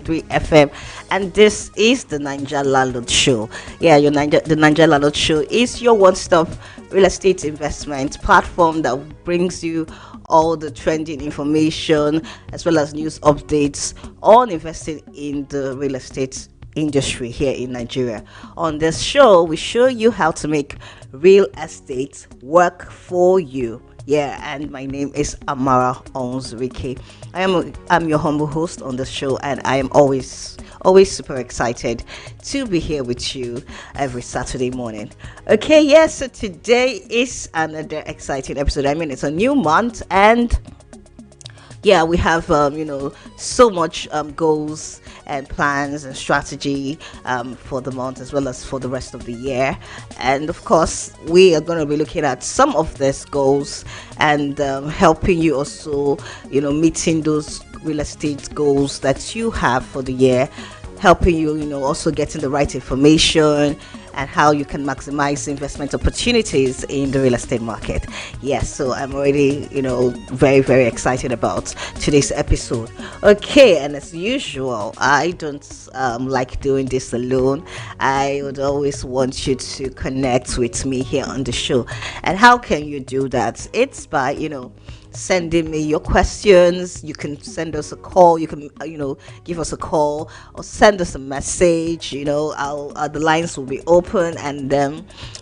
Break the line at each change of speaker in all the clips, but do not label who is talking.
101.3 FM, and this is the Ninja Landlord Show. Yeah, the Ninja Landlord Show is your one-stop real estate investment platform that brings you all the trending information as well as news updates on investing in the real estate industry here in Nigeria. On this show, we show you how to make real estate work for you. Yeah, and my name is Amara Onswike. I'm your humble host on the show, and I am always super excited to be here with you every Saturday morning. Okay, yes, so today is another exciting episode. I mean, it's a new month, and yeah, we have so much goals and plans and strategy for the month as well as for the rest of the year. And of course, we are going to be looking at some of these goals and helping you also meeting those real estate goals that you have for the year, helping you also getting the right information and how you can maximize investment opportunities in the real estate market. Yes, so I'm already, very, very excited about today's episode. Okay, and as usual, I don't like doing this alone. I would always want you to connect with me here on the show. And how can you do that? It's by, sending me your questions. You can send us a call. You can give us a call or send us a message. The lines will be open, and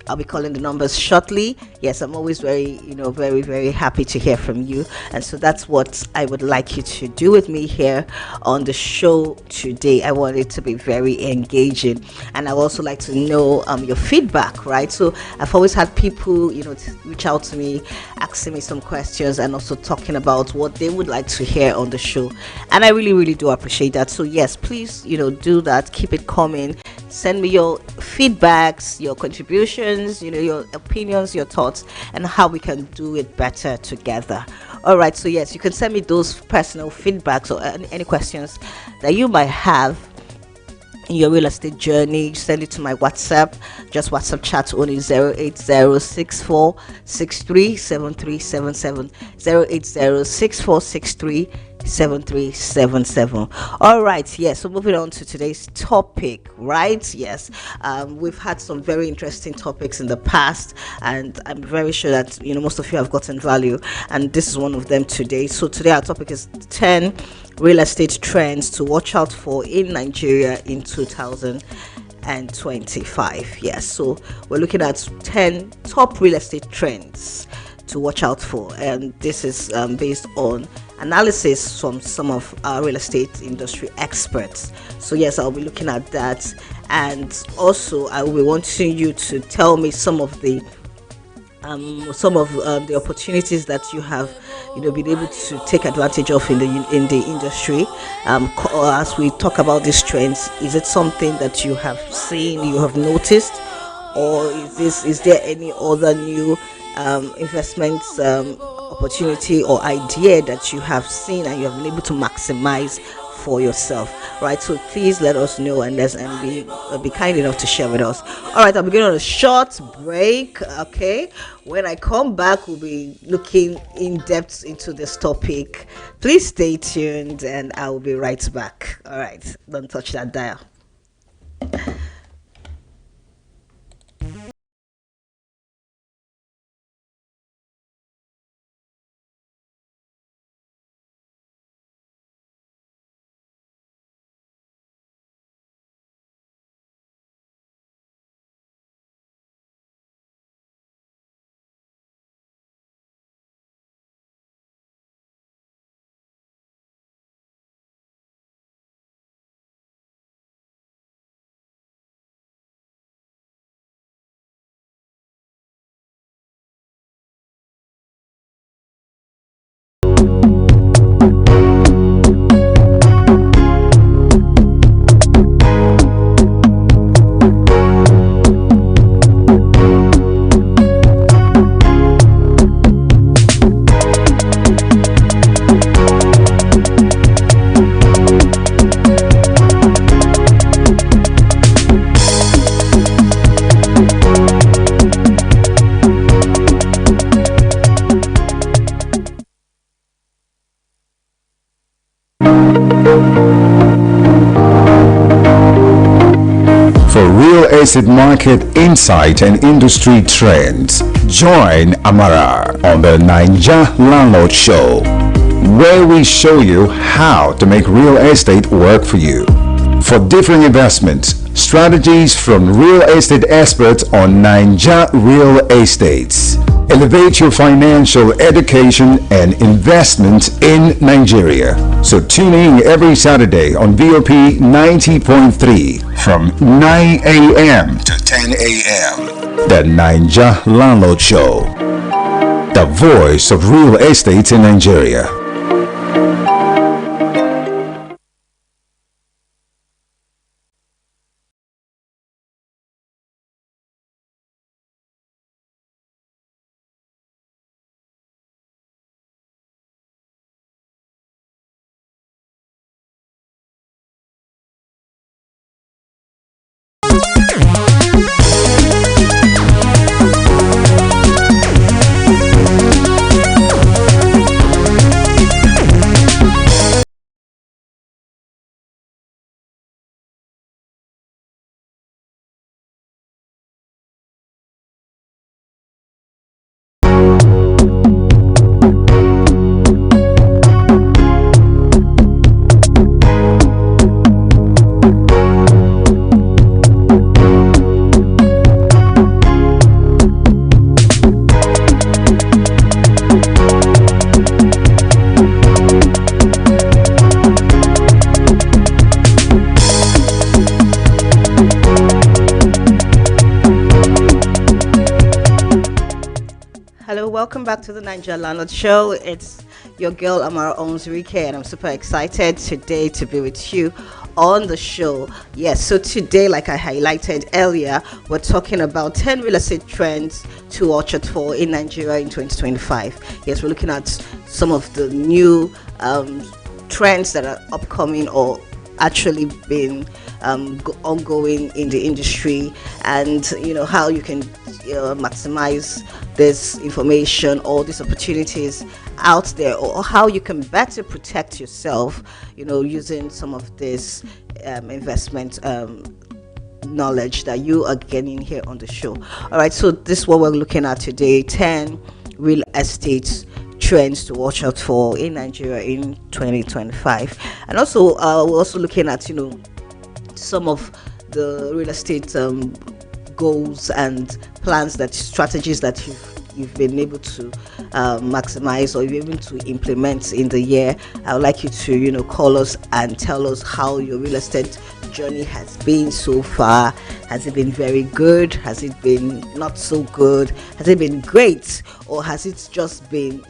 I'll be calling the numbers shortly. Yes, I'm always very very, very happy to hear from you, and so that's what I would like you to do with me here on the show today. I want it to be very engaging, and I would also like to know your feedback, right? So I've always had people reach out to me asking me some questions and also talking about what they would like to hear on the show, and I really, really do appreciate that. So yes, please do that. Keep it coming. Send me your feedbacks, your contributions, your opinions, your thoughts, and how we can do it better together. All right, so yes, you can send me those personal feedbacks or any questions that you might have in your real estate journey. Send it to my WhatsApp. Just WhatsApp chat only 08064637377 08064637377. All right, yes, so moving on to today's topic, right? Yes, we've had some very interesting topics in the past, and I'm very sure that most of you have gotten value, and this is one of them today. So today our topic is 10 real estate trends to watch out for in Nigeria in 2025. Yes, so we're looking at 10 top real estate trends to watch out for, and this is based on analysis from some of our real estate industry experts. So yes, I'll be looking at that, and also I will be wanting you to tell me some of the opportunities that you have been able to take advantage of in the industry. As we talk about these trends, is it something that you have seen, you have noticed, or is there any other new investments opportunity or idea that you have seen and you have been able to maximize for yourself, right? So please let us know, and be kind enough to share with us. All right, I'll be going on a short break. Okay, when I come back, we'll be looking in depth into this topic. Please stay tuned, and I will be right back. All right, don't touch that dial.
estate market insight and industry trends. Join Amara on the Ninja Landlord Show, where we show you how to make real estate work for you. For different investments, strategies from real estate experts on Ninja Real Estates. Elevate your financial education and investment in Nigeria. So tune in every Saturday on VOP 90.3 from 9 a.m. to 10 a.m. The Ninja Landlord Show, the voice of real estate in Nigeria.
Hello, welcome back to the Ninja Landlord Show. It's your girl Amara Onzurike, and I'm super excited today to be with you on the show. Yes, so today, like I highlighted earlier, we're talking about 10 real estate trends to watch out for in Nigeria in 2025. Yes, we're looking at some of the new trends that are upcoming or actually been ongoing in the industry, and how you can maximize this information or these opportunities out there, or how you can better protect yourself using some of this investment knowledge that you are getting here on the show. All right, so this is what we're looking at today: 10 real estate trends to watch out for in Nigeria in 2025. And also we're also looking at some of the real estate goals and plans, that strategies that you've been able to maximize or even to implement in the year. I would like you to call us and tell us how your real estate journey has been so far. Has it been very good? Has it been not so good? Has it been great, or has it just been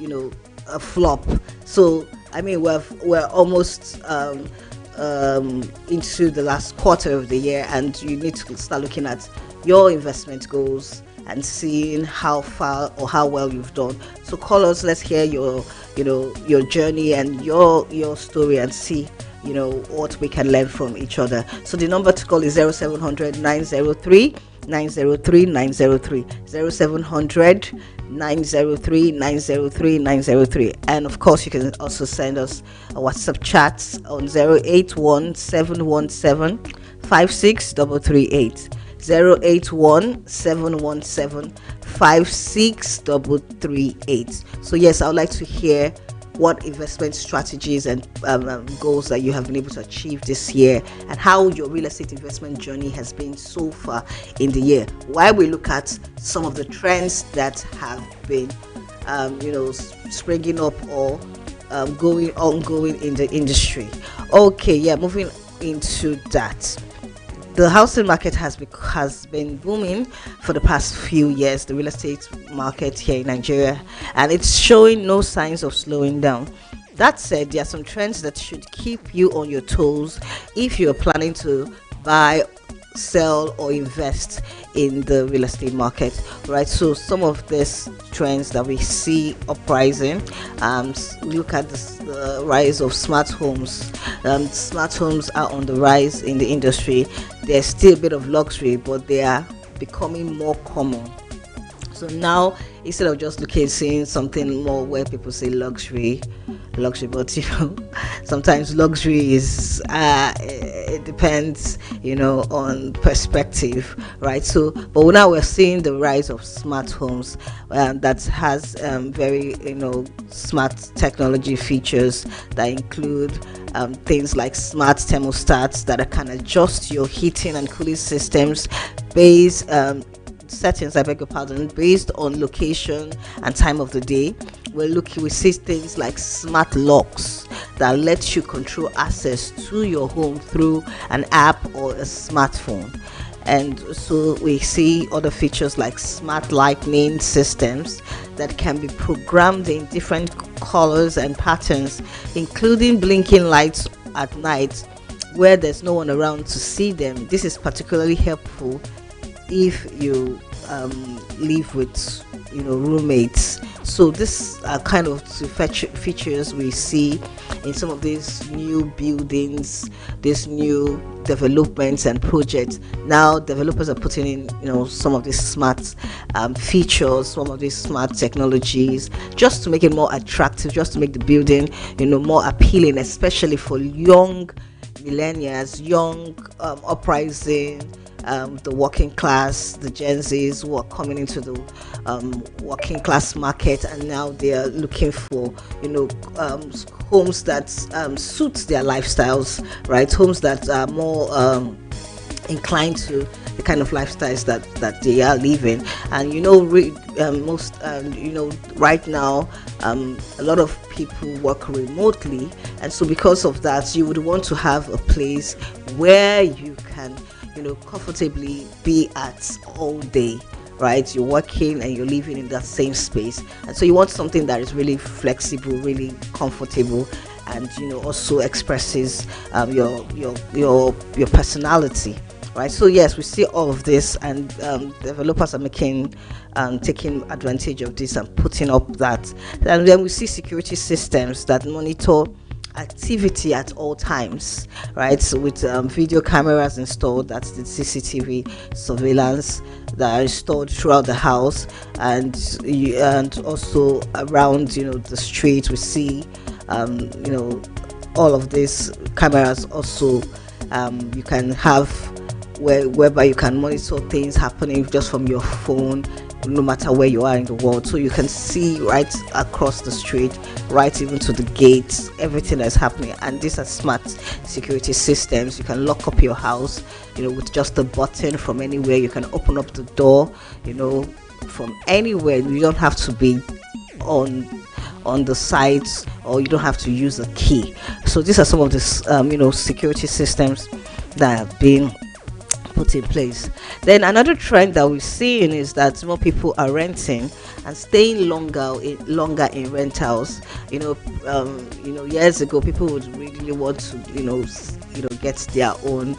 a flop? So we're almost into the last quarter of the year, and you need to start looking at your investment goals and seeing how far or how well you've done. So call us, let's hear your journey and your story, and see what we can learn from each other. So the number to call is 0700 903 903 903 0700 903 903 903. And of course, you can also send us a WhatsApp chats on 081 717 56338. 081 717 56338. So yes, I would like to hear what investment strategies and goals that you have been able to achieve this year, and how your real estate investment journey has been so far in the year, while we look at some of the trends that have been springing up or ongoing in the industry. Okay, yeah, moving into that. The housing market has been booming for the past few years, the real estate market here in Nigeria, and it's showing no signs of slowing down. That said, there are some trends that should keep you on your toes if you're planning to buy, sell, or invest in the real estate market, right? So some of these trends that we see uprising, look at the rise of smart homes. Smart homes are on the rise in the industry. There's still a bit of luxury, but they are becoming more common. So now, instead of just seeing something more where people say luxury, but sometimes luxury is it depends, on perspective, right? So, but now we're seeing the rise of smart homes that has very, smart technology features that include things like smart thermostats that can adjust your heating and cooling systems based settings, I beg your pardon, based on location and time of the day. We see things like smart locks that lets you control access to your home through an app or a smartphone. And so we see other features like smart lighting systems that can be programmed in different colors and patterns, including blinking lights at night where there's no one around to see them. This is particularly helpful if you live with roommates. So this are kind of features we see in some of these new buildings, these new developments and projects. Now developers are putting in some of these smart features, some of these smart technologies, just to make it more attractive, just to make the building more appealing, especially for young millennials, young uprising, the working class, the Gen Zs who are coming into the working class market, and now they are looking for homes that suit their lifestyles, right? Homes that are more inclined to the kind of lifestyles that they are living. And most right now a lot of people work remotely, and so because of that you would want to have a place where you can comfortably be at all day, right? You're working and you're living in that same space, and so you want something that is really flexible, really comfortable, and also expresses your personality, right? So yes, we see all of this, and developers are taking advantage of this and putting up that. And then we see security systems that monitor activity at all times, right? So with video cameras installed, that's the CCTV surveillance that are installed throughout the house, and also around the street. We see all of these cameras. Also you can have whereby you can monitor things happening just from your phone, no matter where you are in the world. So you can see right across the street, right even to the gates, everything that's happening. And these are smart security systems. You can lock up your house with just a button from anywhere. You can open up the door from anywhere. You don't have to be on the sites, or you don't have to use a key. So these are some of the security systems that have been put in place. Then another trend that we're seeing is that more people are renting and staying longer in rentals. Years ago people would really want to get their own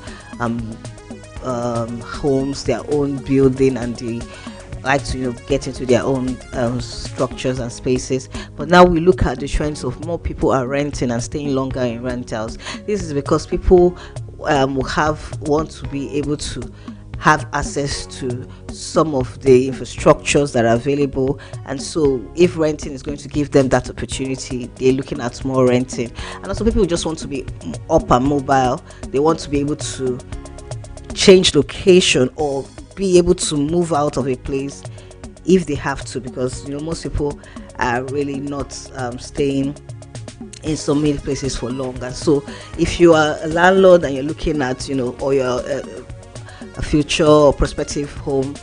homes, their own building, and they like to get into their own structures and spaces. But now we look at the trends of more people are renting and staying longer in rentals. This is because people want to be able to have access to some of the infrastructures that are available, and so if renting is going to give them that opportunity, they're looking at more renting. And also people just want to be up and mobile. They want to be able to change location or be able to move out of a place if they have to, because most people are really not staying in so many places for long. And so if you are a landlord and you're looking at or you're a future or prospective home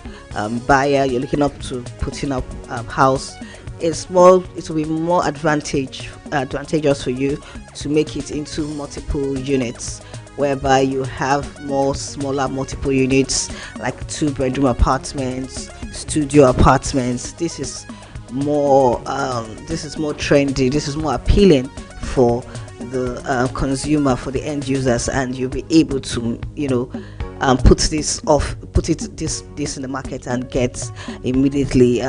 buyer, you're looking up to putting up a house, it will be more advantageous for you to make it into multiple units, whereby you have more smaller multiple units like 2-bedroom apartments, studio apartments. This is more trendy, this is more appealing for the consumer, for the end users, and you'll be able to put this in the market and get immediately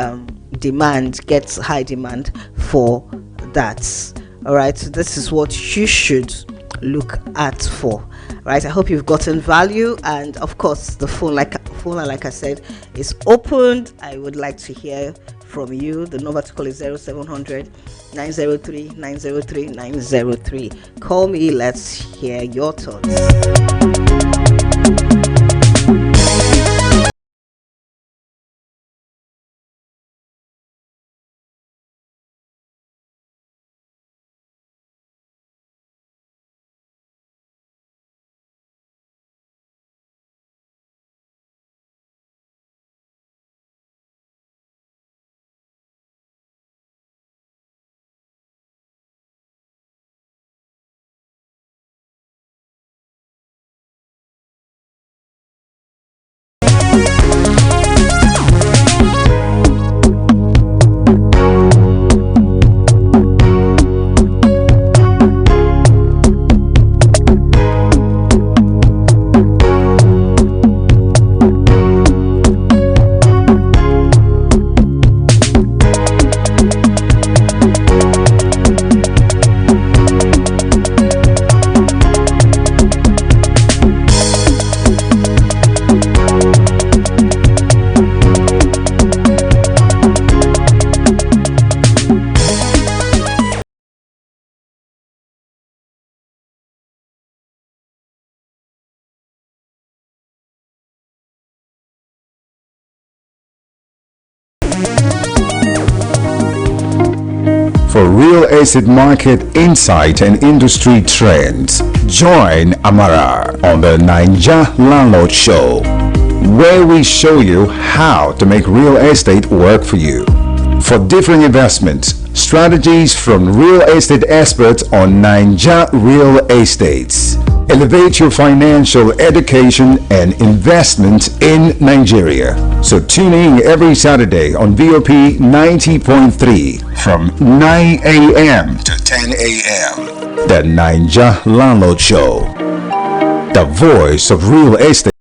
gets high demand for that. All right, so this is what you should look at for. Right, I hope you've gotten value, and of course the phone line, like I said, is opened. I would like to hear from you. The number to call is 0700 903 903 903. Call me, let's hear your thoughts.
For real estate market insight and industry trends, join Amara on the Ninja Landlord Show, where we show you how to make real estate work for you. For different investments, strategies from real estate experts on Ninja Real Estates. Elevate your financial education and investment in Nigeria. So tune in every Saturday on VOP 90.3 from 9 a.m. to 10 a.m. The Ninja Landlord Show, the voice of real estate.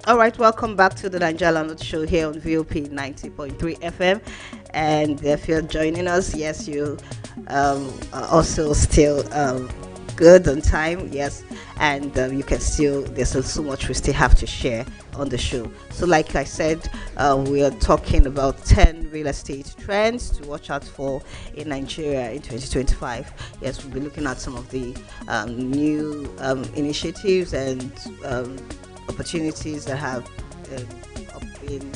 All right, welcome back to the Ninja Landlord Show here on VOP 90.3 FM. And if you're joining us, yes, you are also still good on time, yes, and you can still, there's still so much we still have to share on the show. So like I said, we are talking about 10 real estate trends to watch out for in Nigeria in 2025. Yes, we'll be looking at some of the new initiatives and opportunities that have been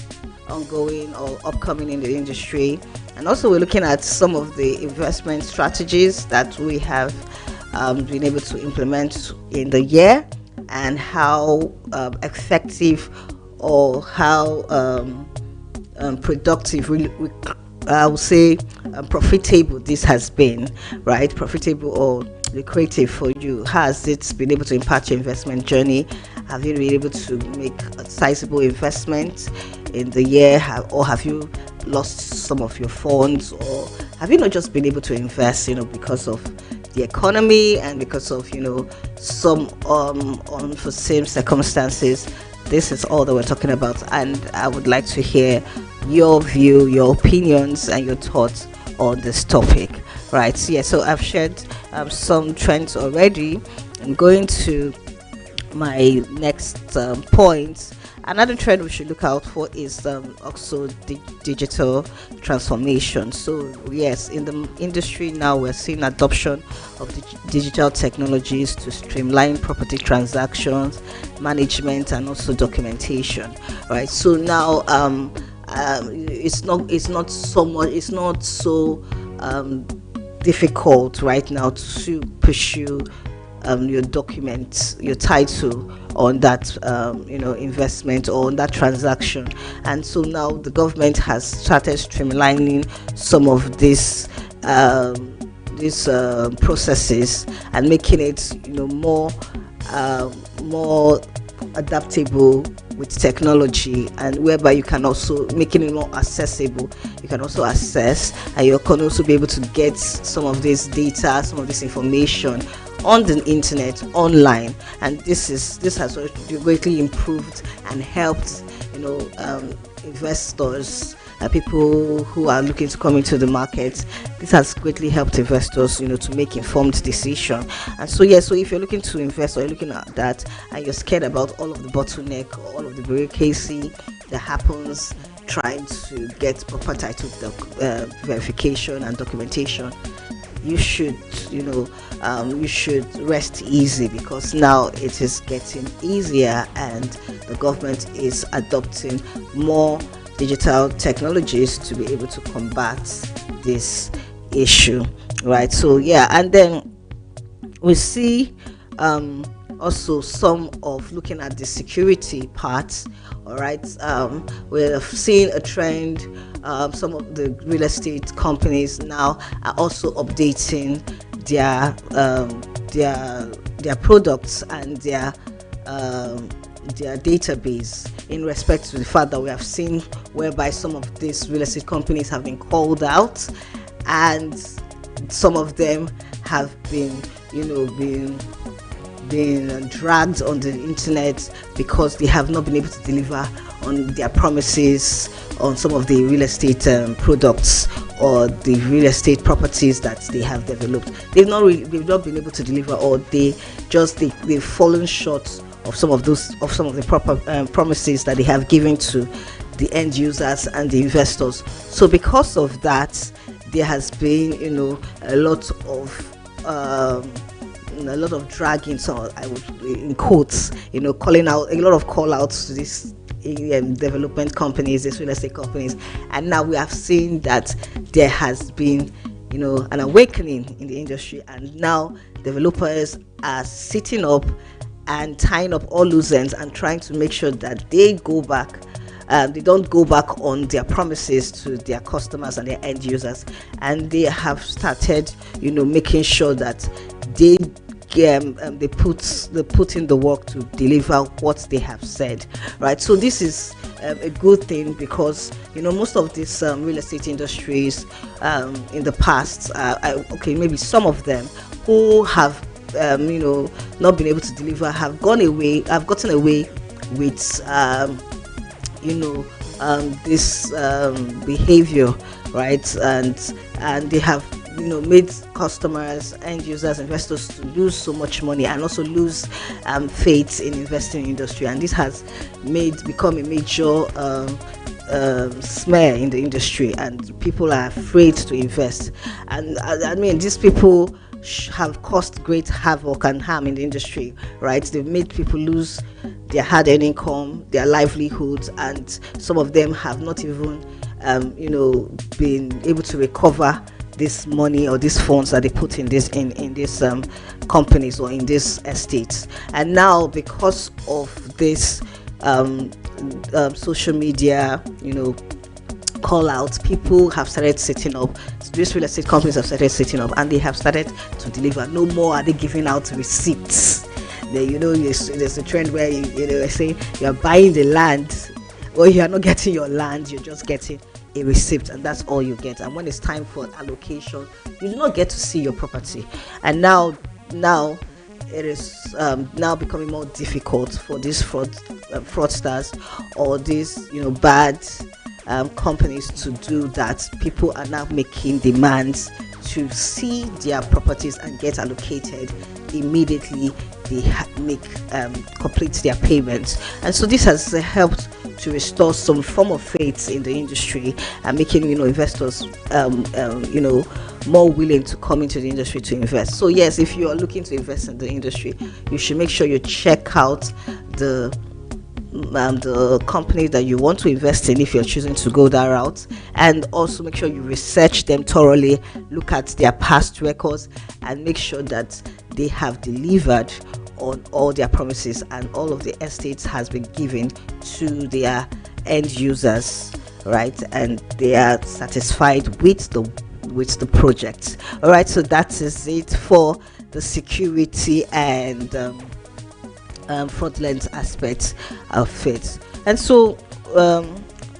ongoing or upcoming in the industry, and also we're looking at some of the investment strategies that we have been able to implement in the year, and how effective or how productive, I would say profitable this has been, right? Profitable or lucrative for you. Has it been able to impact your investment journey? Have you been able to make a sizable investment in the year, or have you lost some of your funds, or have you not just been able to invest, because of the economy and because of some unforeseen circumstances? This is all that we're talking about, and I would like to hear your view, your opinions, and your thoughts on this topic, right? So I've shared some trends already. I'm going to my next point. Another trend we should look out for is also digital transformation. So yes, in the industry now we're seeing adoption of digital technologies to streamline property transactions, management, and also documentation, right? So now it's not so difficult right now to pursue your documents, your title on that investment or on that transaction. And so now the government has started streamlining some of these processes and making it more adaptable with technology, and whereby you can also making it more accessible. You can also access, and you can also be able to get some of this data, some of this information on the internet, online. And this has greatly improved and helped investors, people who are looking to come into the market. This has greatly helped investors, to make informed decision. And so so if you're looking to invest, or you're looking at that and you're scared about all of the bottleneck or all of the bureaucracy that happens trying to get proper title verification and documentation, you should rest easy, because now it is getting easier and the government is adopting more digital technologies to be able to combat this issue, right? So and then we see also some of looking at the security part. All right, we're seeing a trend. Some of the real estate companies now are also updating their products and their database, in respect to the fact that we have seen whereby some of these real estate companies have been called out, and some of them have been dragged on the internet because they have not been able to deliver on their promises on some of the real estate products or the real estate properties that they have developed. They've not been able to deliver, or they've fallen short of some of the proper promises that they have given to the end users and the investors. So because of that, there has been a lot of dragging, so I would, in quotes, calling out, a lot of call outs to these development companies, these real estate companies. And now we have seen that there has been an awakening in the industry, and now developers are sitting up and tying up all loose ends and trying to make sure that they don't go back on their promises to their customers and their end users. And they have started making sure that they put in the work to deliver what they have said, right? So this is a good thing, because most of these real estate industries in the past, maybe some of them who have not been able to deliver have gotten away with this behavior, right? And they have made customers, end users, investors to lose so much money, and also lose faith in investing in industry. And this has become a major smear in the industry, and people are afraid to invest. And I mean, these people have caused great havoc and harm in the industry, right? They've made people lose their hard-earned income, their livelihoods, and some of them have not even been able to recover this money or these funds that they put in these companies or in these estates. And now, because of this social media call out, people have started setting up, these real estate companies have started setting up, and they have started to deliver. No more are they giving out receipts. There's a trend where you say you're buying the land, or you're not getting your land, you're just getting a receipt, and that's all you get. And when it's time for allocation, you do not get to see your property. And now it is now becoming more difficult for these fraudsters or these bad companies to do that. People are now making demands to see their properties and get allocated immediately they complete their payments. And so this has helped to restore some form of faith in the industry, and making investors more willing to come into the industry to invest. So yes, if you are looking to invest in the industry, you should make sure you check out the the company that you want to invest in if you're choosing to go that route, and also make sure you research them thoroughly, look at their past records, and make sure that they have delivered on all their promises and all of the estates has been given to their end users, right, and they are satisfied with the project. All right, so that is it for the security and fraudulent aspects of it. And so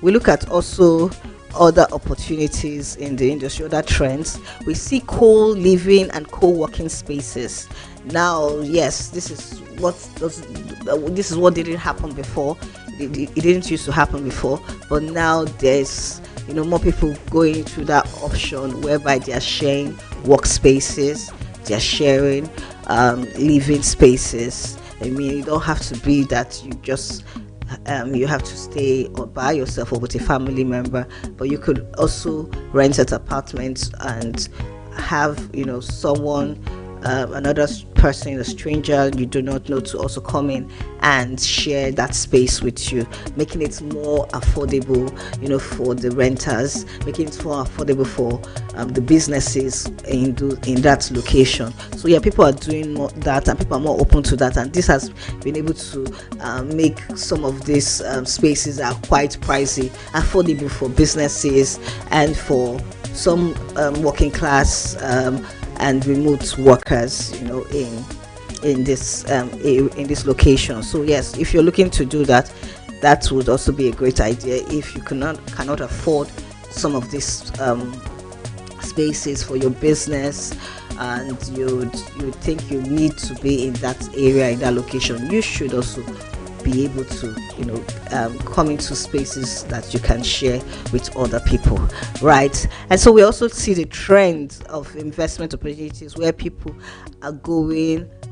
we look at also other opportunities in the industry, other trends. We see co-living and co-working spaces. Now, yes, this is what didn't happen before. It didn't used to happen before, but now there's more people going through that option whereby they are sharing workspaces, they are sharing living spaces. I mean, you don't have to be that you just you have to stay or by yourself or with a family member, but you could also rent an apartment and have someone, another person, a stranger you do not know, to also come in and share that space with you, making it more affordable for the renters, making it more affordable for the businesses in that location. So yeah, people are doing more that, and people are more open to that, and this has been able to make some of these spaces are quite pricey affordable for businesses and for some working class and remote workers, in this location. So yes, if you're looking to do that, that would also be a great idea. If you cannot afford some of these spaces for your business, and you think you need to be in that area, in that location, you should also be able to come into spaces that you can share with other people, right? And so we also see the trend of investment opportunities where people are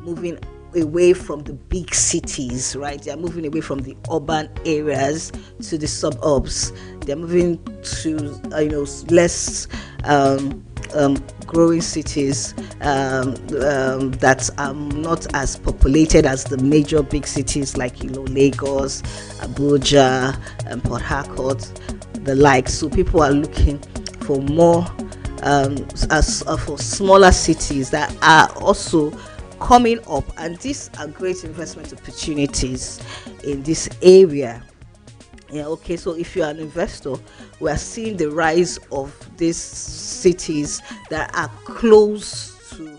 moving away from the big cities, right? They are moving away from the urban areas to the suburbs. They're moving to less growing cities that are not as populated as the major big cities like Lagos, Abuja, and Port Harcourt, the like. So people are looking for more for smaller cities that are also coming up, and these are great investment opportunities in this area. Yeah, okay, so if you're an investor, we are seeing the rise of these cities that are close to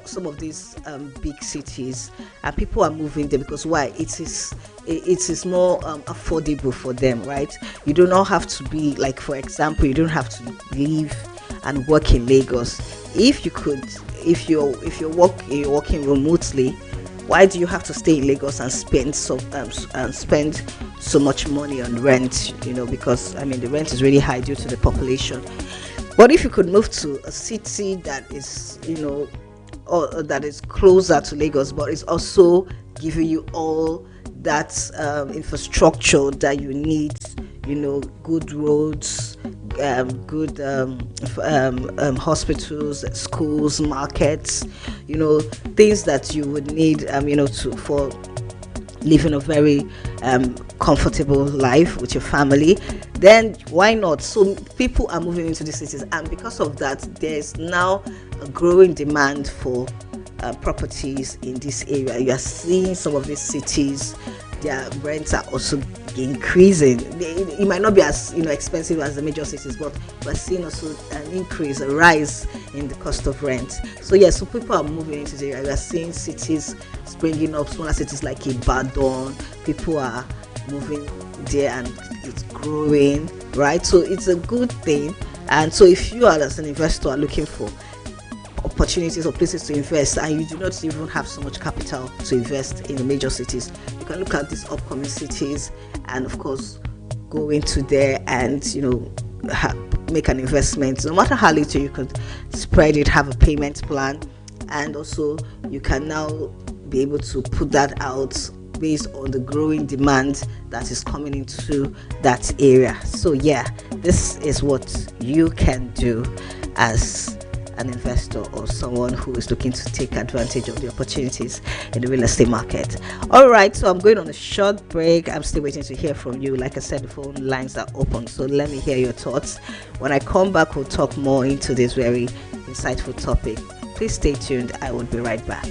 some of these big cities, and people are moving there because why? It is more affordable for them, right? You do not have to be like, for example, you don't have to live and work in Lagos. If you're working remotely, why do you have to stay in Lagos and spend so much money on rent? Because the rent is really high due to the population. But if you could move to a city that is or that is closer to Lagos, but it's also giving you all that infrastructure that you need, good roads, good hospitals, schools, markets, things that you would need, for living a very comfortable life with your family, then why not? So people are moving into the cities, and because of that, there's now a growing demand for properties in this area. You are seeing some of these cities, their rents are also increasing. It might not be as expensive as the major cities, but we're seeing also a rise in the cost of rent. So yes, so people are moving into the area. We are seeing cities springing up, smaller cities like Ibadan. People are moving there and it's growing, right? So it's a good thing. And so if you are, as an investor, are looking for opportunities or places to invest, and you do not even have so much capital to invest in the major cities, you can look at these upcoming cities and of course go into there and make an investment. No matter how little, you could spread it, have a payment plan, and also you can now be able to put that out based on the growing demand that is coming into that area. So yeah, this is what you can do as an investor or someone who is looking to take advantage of the opportunities in the real estate market. All right, so I'm going on a short break. I'm still waiting to hear from you. Like I said, the phone lines are open, so let me hear your thoughts. When I come back, we'll talk more into this very insightful topic. Please stay tuned. I will be right back.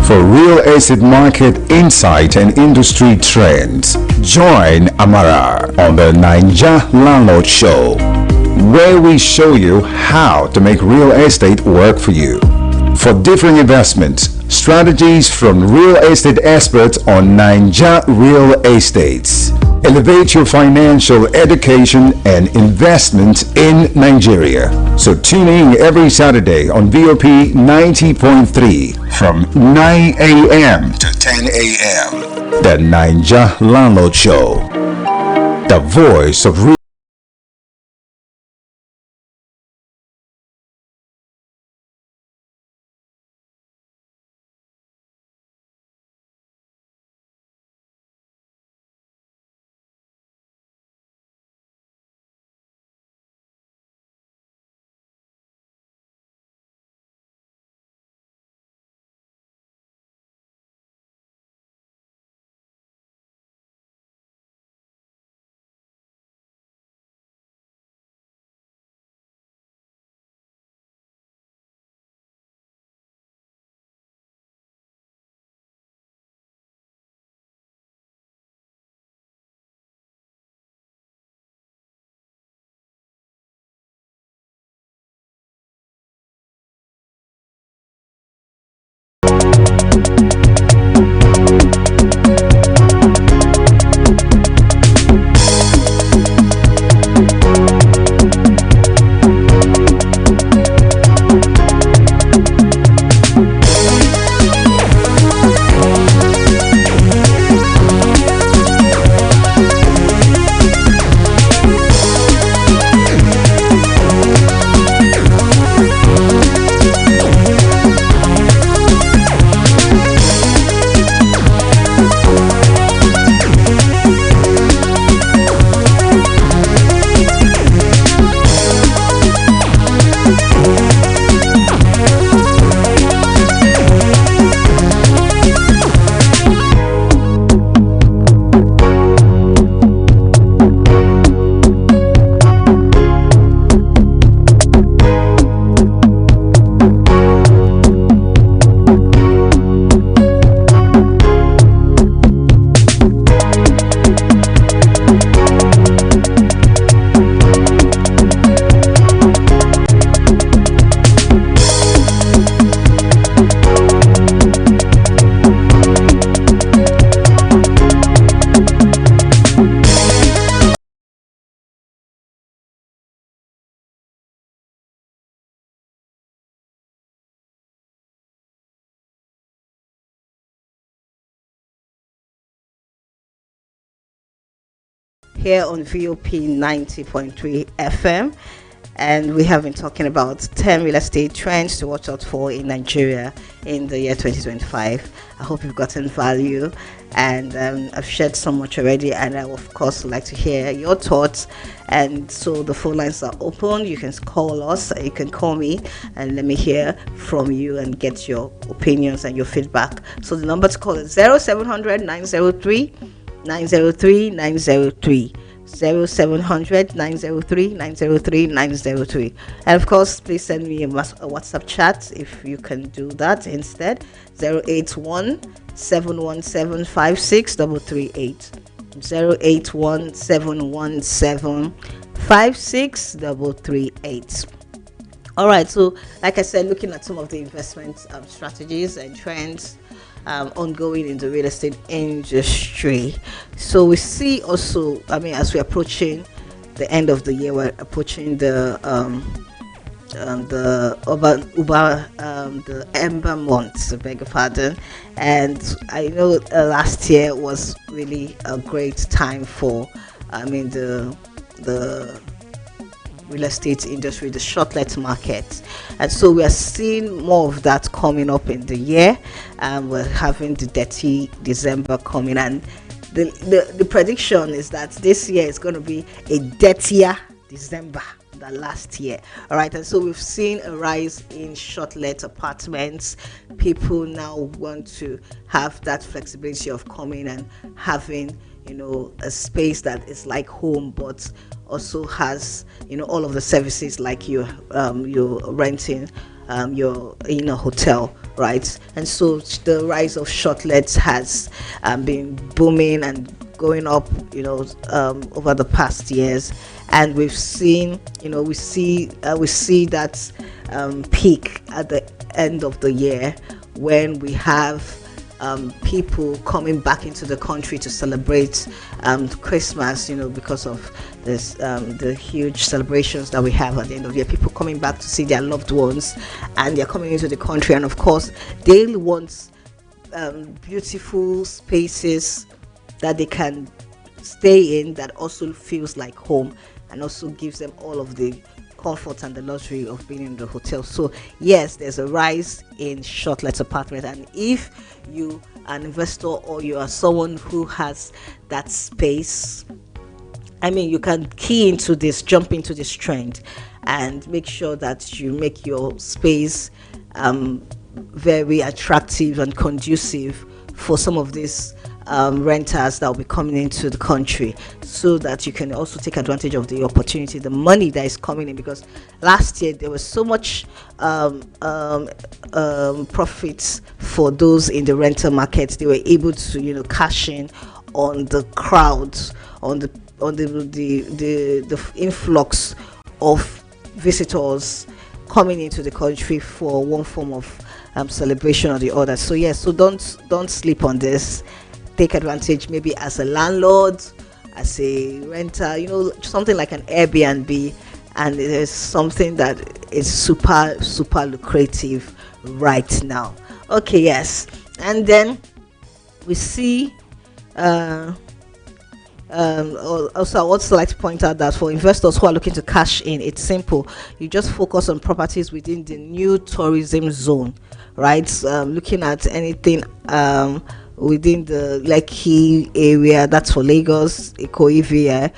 For real estate market insight and industry trends, join Amara on the Naija Landlord Show, where we show you how to make real estate work for you. For different investments, strategies from real estate experts on Naija Real Estates. Elevate your financial education and investment in Nigeria. So tune in every Saturday on VOP 90.3 from 9 a.m. to 10 a.m. The Naija Landlord Show. The voice of real. Here on VOP 90.3 FM.
and we have been talking about 10 real estate trends to watch out for in Nigeria in the year 2025. I hope you've gotten value, and I've shared so much already, and I, of course, would like to hear your thoughts. And so the phone lines are open. You can call us, you can call me, and let me hear from you and get your opinions and your feedback. So the number to call is 0700 903 903 903. 0700 903 903 903. And of course, please send me a WhatsApp chat if you can do that instead. 081 717 56338. 081 717 56338. All right, so like I said, looking at some of the investment strategies and trends ongoing in the real estate industry. So we see also, I mean, as we're approaching the end of the year, we're approaching the Ember months, I beg your pardon. And I know last year was really a great time for, I mean, the real estate industry, the short-let market, and so we are seeing more of that coming up in the year. We're having the dirty December coming, and the prediction is that this year is going to be a dirtier December than last year. All right, and so we've seen a rise in short-let apartments. People now want to have that flexibility of coming and having, you know, a space that is like home, but also has, you know, all of the services like you're renting you're in a hotel, right? And so the rise of shortlets has been booming and going up, you know, over the past years. And we've seen, you know, we see that peak at the end of the year when we have people coming back into the country to celebrate Christmas, you know, because of this the huge celebrations that we have at the end of the year. People coming back to see their loved ones, and they're coming into the country, and of course they want beautiful spaces that they can stay in, that also feels like home and also gives them all of the comfort and the luxury of being in the hotel. So yes, there's a rise in short-let apartments, and if you are an investor or you are someone who has that space, I mean, you can key into this, jump into this trend, and make sure that you make your space very attractive and conducive for some of these renters that will be coming into the country, so that you can also take advantage of the opportunity, the money that is coming in. Because last year there was so much profits for those in the rental market. They were able to, you know, cash in on the crowds, on the influx of visitors coming into the country for one form of celebration or the other. So yes, so don't sleep on this. Take advantage, maybe as a landlord, as a renter, you know, something like an Airbnb, and it is something that is super lucrative right now. Okay, yes. And then we see also, I would also like to point out that for investors who are looking to cash in, it's simple. You just focus on properties within the new tourism zone, right? Looking at anything within the Lekki area, that's for Lagos, Ikoyi.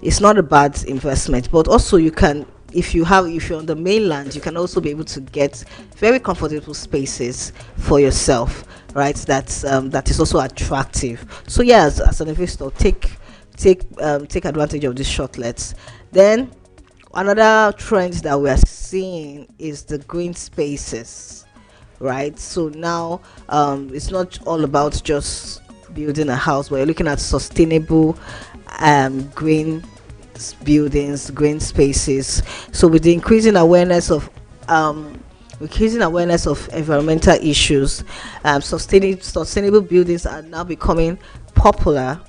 It's not a bad investment, but also you can, if you're on the mainland, you can also be able to get very comfortable spaces for yourself, right? That is also attractive. So yeah, as an investor, take advantage of these shortlets. Then another trend that we are seeing is the green spaces, right? So now it's not all about just building a house, but you're looking at sustainable green buildings, green spaces. So with the increasing awareness of environmental issues, sustainable buildings are now becoming popular,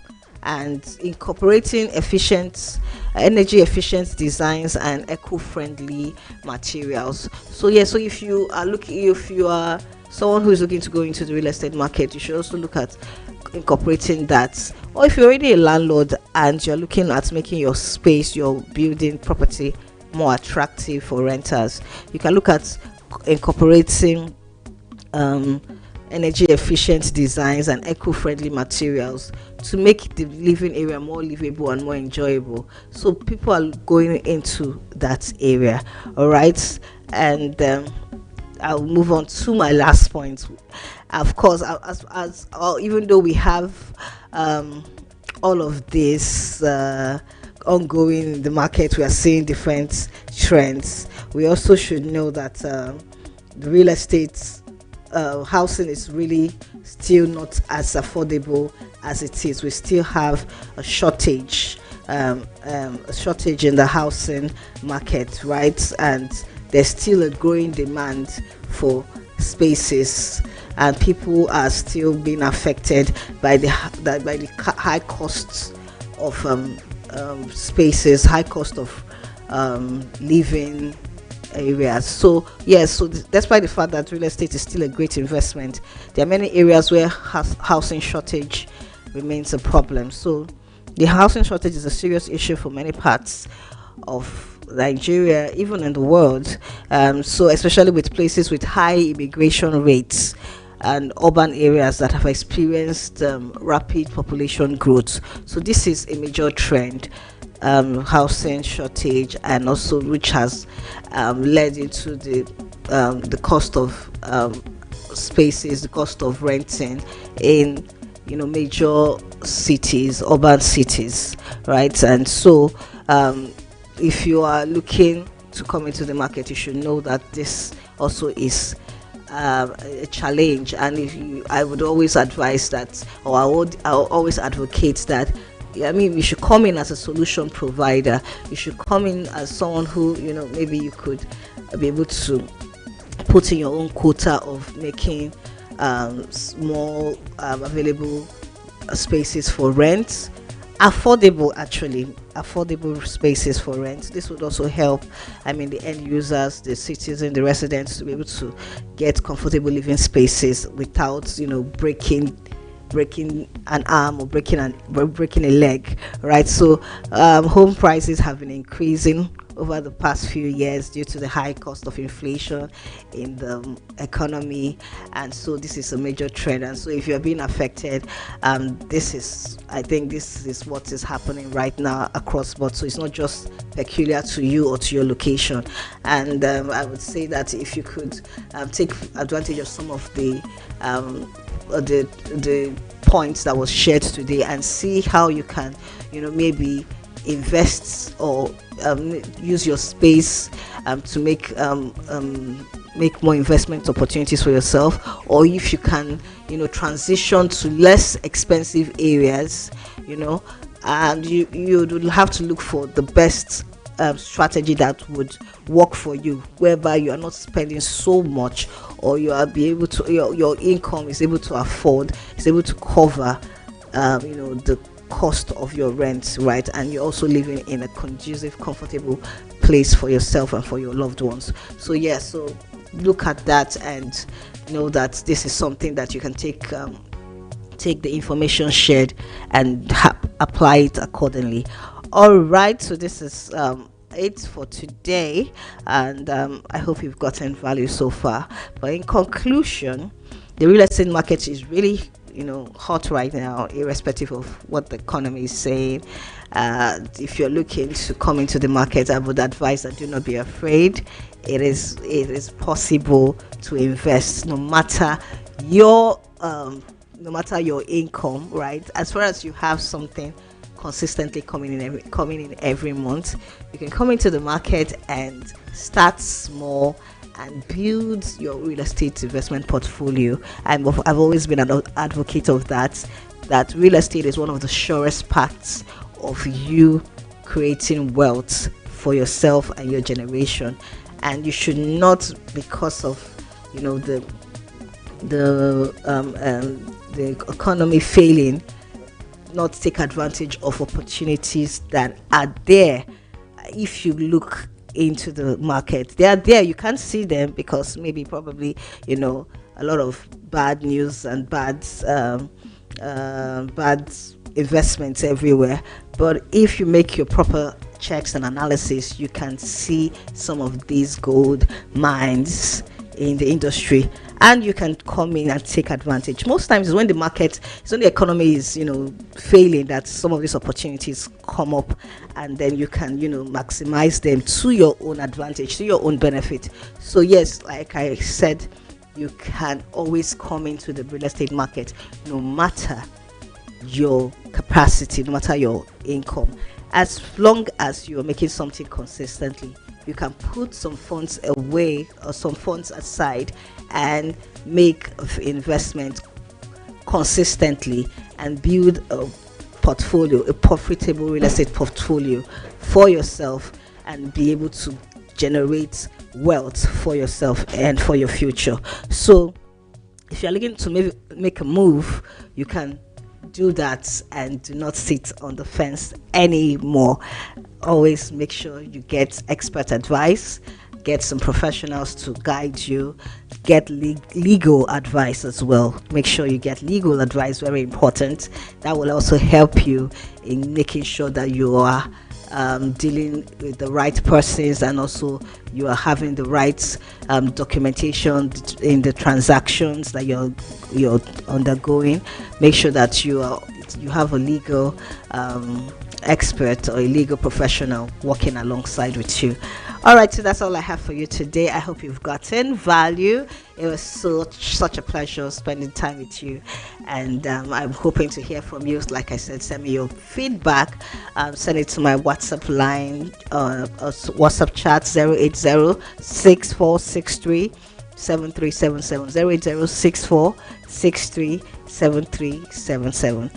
and incorporating energy efficient designs and eco-friendly materials. So yeah, so if you are someone who is looking to go into the real estate market, you should also look at incorporating that. Or if you're already a landlord and you're looking at making your space, your building property more attractive for renters. You can look at incorporating um, energy efficient designs and eco-friendly materials to make the living area more livable and more enjoyable, so people are going into that area. All right. And I'll move on to my last point. Of course, even though we have um, all of this ongoing in the market, we are seeing different trends. We also should know that the real estate housing is really still not as affordable as it is. We still have a shortage, a shortage in the housing market, right? And there's still a growing demand for spaces, and people are still being affected by the high costs of spaces, high cost of living areas. So yes, so despite the fact that real estate is still a great investment, there are many areas where housing shortage remains a problem. So the housing shortage is a serious issue for many parts of Nigeria, even in the world. So especially with places with high immigration rates and urban areas that have experienced rapid population growth. So this is a major trend, housing shortage, and also which has led into the cost of spaces, the cost of renting in major cities, urban cities, right? And so if you are looking to come into the market, you should know that this also is a challenge. And I would always advise that, or I'll always advocate that. I mean, you should come in as a solution provider. You should come in as someone who, maybe you could be able to put in your own quota of making small available spaces for rent, affordable spaces for rent. This would also help, the end users, the citizens, the residents, to be able to get comfortable living spaces without breaking an arm or breaking a leg, right? So home prices have been increasing over the past few years due to the high cost of inflation in the economy, and so this is a major trend. And so if you're being affected, I think this is what is happening right now across board. So it's not just peculiar to you or to your location. And I would say that if you could take advantage of some of the points that was shared today and see how you can maybe invest or use your space to make more investment opportunities for yourself, or if you can transition to less expensive areas, and you would have to look for the best strategy that would work for you, whereby you are not spending so much, or you are be able to your income is able to cover the cost of your rent, right? And you're also living in a conducive, comfortable place for yourself and for your loved ones. So so look at that and know that this is something that you can take the information shared and apply it accordingly. All right, so this is it for today, and I hope you've gotten value so far. But in conclusion, the real estate market is really hot right now, irrespective of what the economy is saying. If you're looking to come into the market, I would advise that do not be afraid. It is possible to invest no matter your income, right? As far as you have something consistently coming in every month, you can come into the market and start small and build your real estate investment portfolio. I've always been an advocate of that real estate is one of the surest paths of you creating wealth for yourself and your generation. And you should not, because of the economy failing, not take advantage of opportunities that are there. If you look into the market, they are there. You can't see them because probably a lot of bad news and bad investments everywhere. But if you make your proper checks and analysis, you can see some of these gold mines in the industry, and you can come in and take advantage. Most times it's when the market, it's when the economy is, failing, that some of these opportunities come up, and then you can, maximize them to your own advantage, to your own benefit. So yes, like I said, you can always come into the real estate market no matter your capacity, no matter your income. As long as you're making something consistently, you can put some funds away or some funds aside and make investment consistently and build a portfolio, a profitable real estate portfolio for yourself, and be able to generate wealth for yourself and for your future. So if you're looking to make a move, you can do that and do not sit on the fence anymore. Always make sure you get expert advice, get some professionals to guide you, get legal advice as well. Make sure you get legal advice, very important. That will also help you in making sure that you are dealing with the right persons, and also you are having the right documentation in the transactions that you're undergoing. Make sure that you have a legal expert or a legal professional working alongside with you. All right, so that's all I have for you today. I hope you've gotten value. It was such a pleasure spending time with you, and I'm hoping to hear from you. Like I said, send me your feedback. Send it to my WhatsApp line, WhatsApp chat 0806463 7377 08064637377.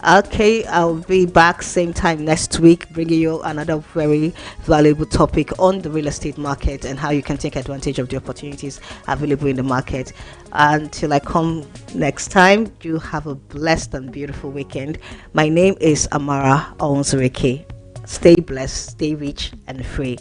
Okay, I'll be back same time next week, bringing you another very valuable topic on the real estate market and how you can take advantage of the opportunities available in the market. Until I come next time, you have a blessed and beautiful weekend. My name is Amara Owunzurike. Stay blessed, stay rich and free.